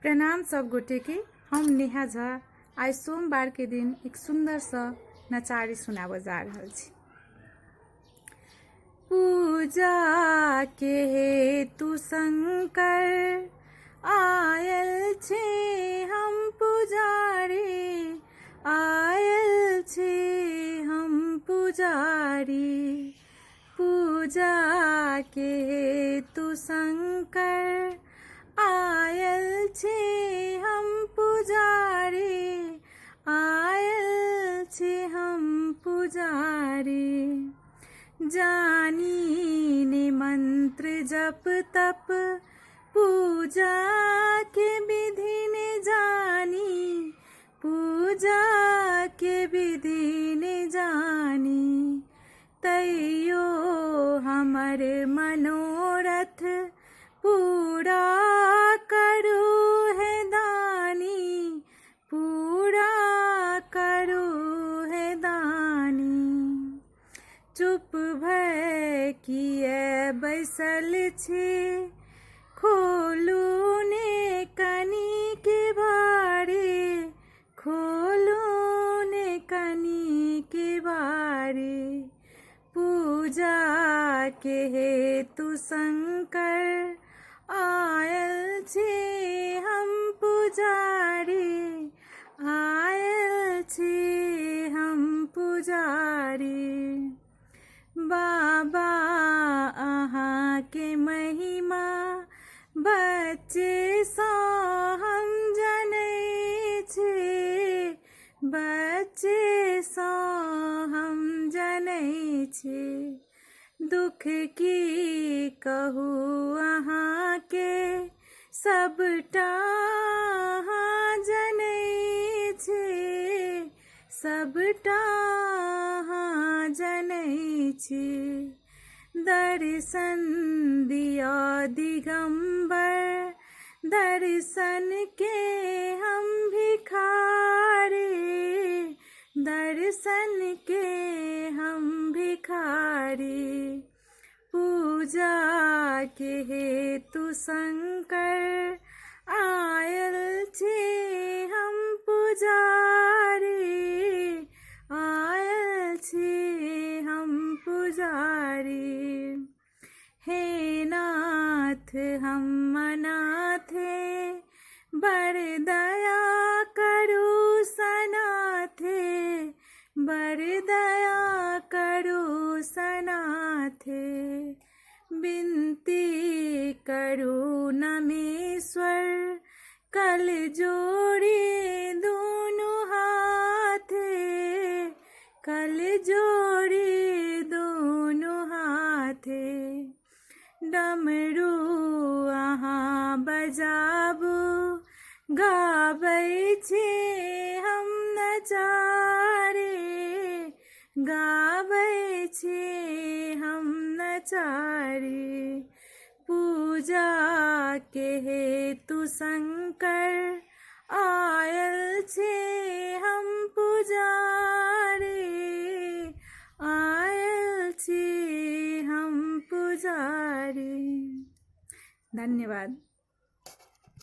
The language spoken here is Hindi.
प्रणाम सब गोटे के। हम नेहा झा आज सोमवार के दिन एक सुंदर सा नचारी सुनाब जा रहल छी। पूजा के हेतु शंकर आयल छे हम पुजारी, आयल छे हम पुजारी। पूजा के हेतु शंकर आयल छे हम पुजारी, आयल छे हम पुजारी। जानी ने मंत्र जप तप पूजा के विधि ने जानी, पूजा के विधि ने जानी। तैयो हमर मनोरथ पूरा करू है दानी, पूरा करू है दानी। चुप भय किए बैसल छे खोलू ने कनी के बारे, खोलू ने कनी के बारे। पूजा के हेतु शंकर आयल छे हम पुजारी, आयल छे हम पुजारी। बाबा अहाँ के महिमा बच्चे सा हम जनै छे, बच्चे सा हम जनै छे। दुख की कहू अहाँ के सबटा अहाँ जनै छे, सबटा अहाँ जनै छे। दर्शन दिया दिगंबर, दर्शन के हम भिखारी, दर्शन के हम भिखारी। पूजा के हेतु शंकर आयल छे हम पुजारी, आयल छे हम पुजारी। हे नाथ हम अनाथे बर दया करू सनाथे, बर दया करू सनाथे। बिनती करू नमेश्वर कल जोड़ी दोनों हाथे, कल जोड़ी दोनों हाथे। डमरू अहाँ बजाबू गाबै छे हम नचारे, गाबै छे हम नचारे। पूजा के हेतु शंकर आयल छे हम पुजारी, आयल छे हम पुजारी। धन्यवाद।